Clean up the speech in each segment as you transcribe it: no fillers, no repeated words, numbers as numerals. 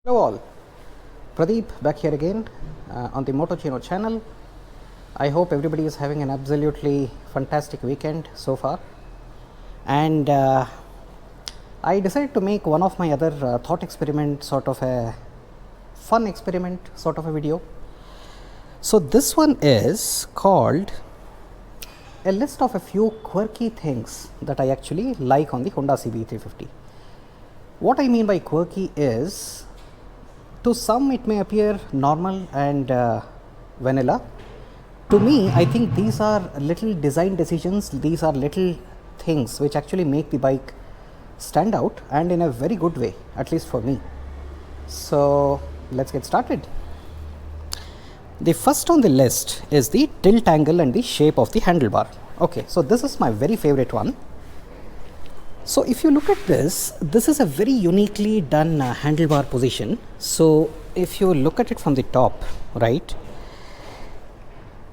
Hello all, Pradeep back here again on the Motochino channel. I hope everybody is having an absolutely fantastic weekend so far, and I decided to make one of my other thought experiment, sort of a fun experiment sort of a video. So this one is called a list of a few quirky things that I actually like on the Honda CB350. What I mean by quirky is, to some it may appear normal and vanilla. To me, I think these are little design decisions, these are little things which actually make the bike stand out, and in a very good way, at least for me. So let's get started. The first on the list is the tilt angle and the shape of the handlebar. Okay, so this is my very favorite one. So if you look at this is a very uniquely done handlebar position. So if you look at it from the top, right,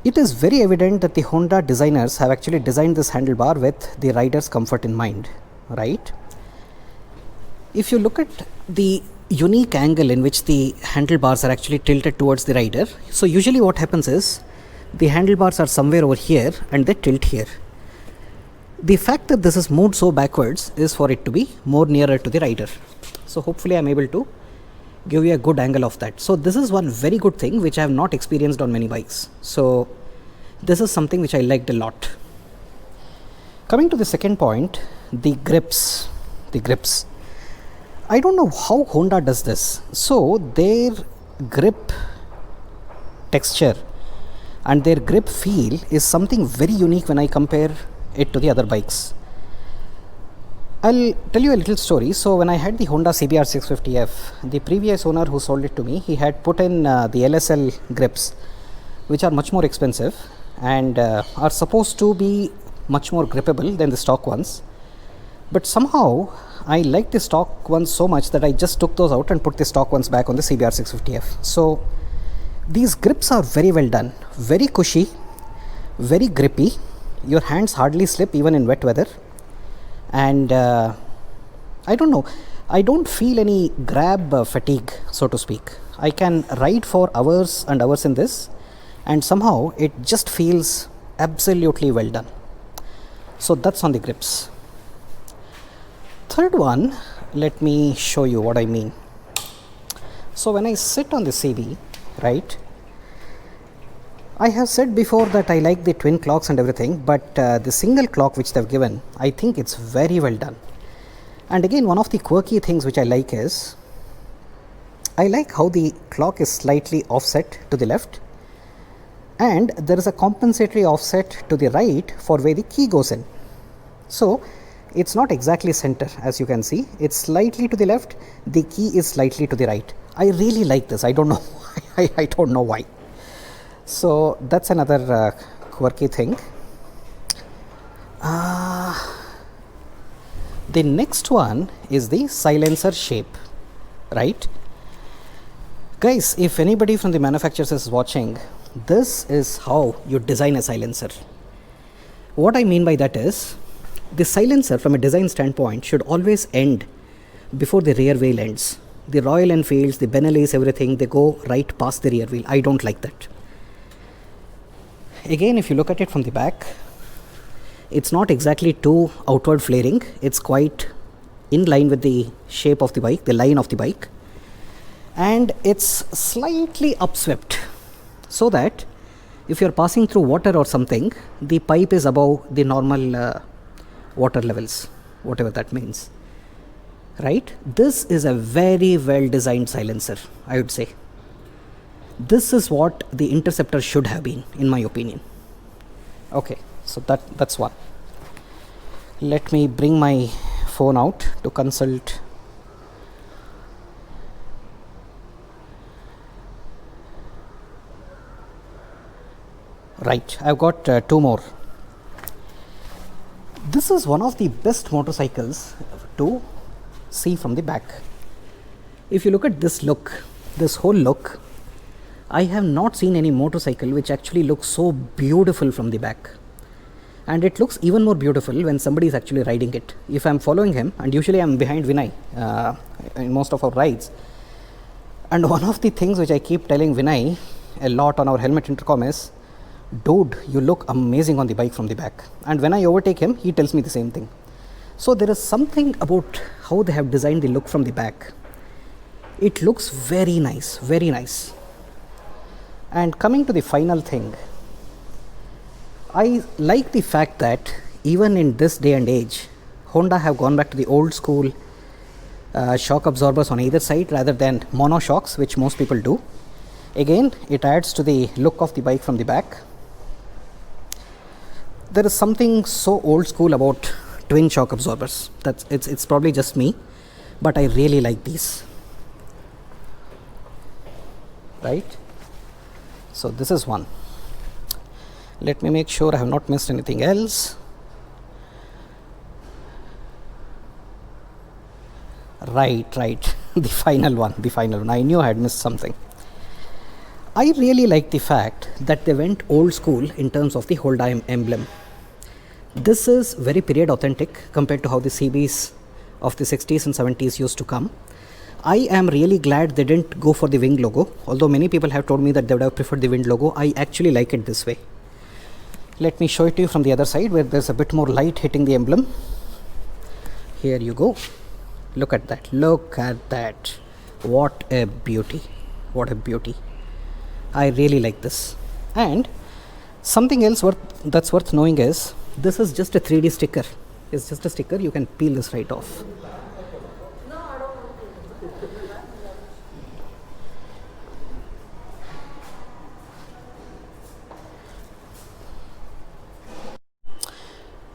it is very evident that the Honda designers have actually designed this handlebar with the rider's comfort in mind, right? If you look at the unique angle in which the handlebars are actually tilted towards the rider, so usually what happens is the handlebars are somewhere over here and they tilt here. The fact that this is moved so backwards is for it to be more nearer to the rider. So hopefully I'm able to give you a good angle of that. So this is one very good thing which I have not experienced on many bikes. So this is something which I liked a lot. Coming to the second point, the grips. I don't know how Honda does this. So their grip texture and their grip feel is something very unique when I compare it to the other bikes. I'll tell you a little story. So when I had the Honda CBR 650F, the previous owner who sold it to me, he had put in the LSL grips, which are much more expensive and are supposed to be much more grippable than the stock ones. But somehow I liked the stock ones so much that I just took those out and put the stock ones back on the CBR 650F. So these grips are very well done, very cushy, very grippy. Your hands hardly slip even in wet weather, and I don't know, I don't feel any grab fatigue, so to speak. I can ride for hours and hours in this, and somehow it just feels absolutely well done. So that's on the grips. Third one, let me show you what I mean. So when I sit on the CB, right, I have said before that I like the twin clocks and everything, but the single clock which they have given, I think it's very well done. And again, one of the quirky things which I like is, I like how the clock is slightly offset to the left, and there is a compensatory offset to the right for where the key goes in. So it's not exactly center, as you can see, it's slightly to the left, the key is slightly to the right. I really like this. I don't know why. I don't know why. So that's another quirky thing. The next one is the silencer shape, right? Guys, if anybody from the manufacturers is watching, this is how you design a silencer. What I mean by that is, the silencer from a design standpoint should always end before the rear wheel ends. The Royal Enfields, the Benalis, everything, they go right past the rear wheel. I don't like that. Again, if you look at it from the back, it's not exactly too outward flaring. It's quite in line with the shape of the bike, the line of the bike. And it's slightly upswept, so that if you're passing through water or something, the pipe is above the normal water levels, whatever that means. Right? This is a very well designed silencer, I would say. This is what the Interceptor should have been, in my opinion. Okay, so that's one. Let me bring my phone out to consult. Right, I've got two more. This is one of the best motorcycles to see from the back. If you look at this look, this whole look, I have not seen any motorcycle which actually looks so beautiful from the back. And it looks even more beautiful when somebody is actually riding it. If I'm following him, and usually I'm behind Vinay in most of our rides, And one of the things which I keep telling Vinay a lot on our helmet intercom is, dude, you look amazing on the bike from the back. And when I overtake him, he tells me the same thing. So there is something about how they have designed the look from the back. It looks very nice, very nice. And coming to the final thing, I like the fact that even in this day and age, Honda have gone back to the old school shock absorbers on either side rather than mono shocks, which most people do. Again, it adds to the look of the bike from the back. There is something so old school about twin shock absorbers. It's probably just me, but I really like these. Right? So this is one. Let me make sure I have not missed anything else. Right. The final one. I knew I had missed something. I really like the fact that they went old school in terms of the Honda emblem. This is very period authentic compared to how the CBs of the 60s and 70s used to come. I am really glad they didn't go for the wing logo. Although many people have told me that they would have preferred the wing logo, I actually like it this way. Let me show it to you from the other side where there's a bit more light hitting the emblem. Here you go. Look at that. What a beauty. I really like this. And something else that's worth knowing is, this is just a 3D sticker. It's just a sticker. You can peel this right off.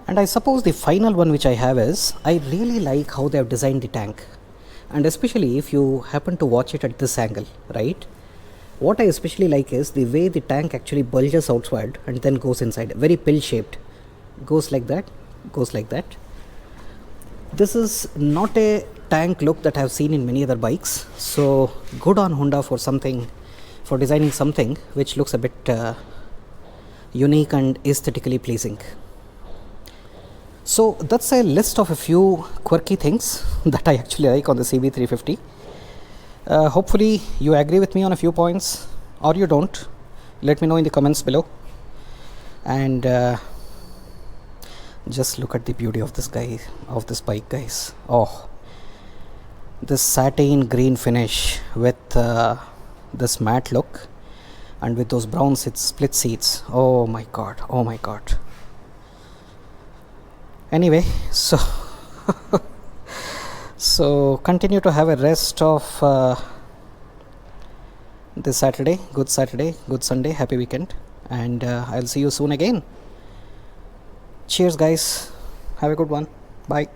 And I suppose the final one which I have is, I really like how they have designed the tank. And especially if you happen to watch it at this angle, right? What I especially like is the way the tank actually bulges outward and then goes inside. Very pill shaped. Goes like that. This is not a tank look that I have seen in many other bikes. So good on Honda for designing something which looks a bit unique and aesthetically pleasing. So that's a list of a few quirky things that I actually like on the CB350. Hopefully you agree with me on a few points, or you don't. Let me know in the comments below. And just look at the beauty of this bike, guys. Oh, this satin green finish with this matte look, and with those brown split seats. Oh my god. Anyway, so continue to have a rest of this Saturday, good Sunday, happy weekend, and I'll see you soon again. Cheers guys, have a good one, bye.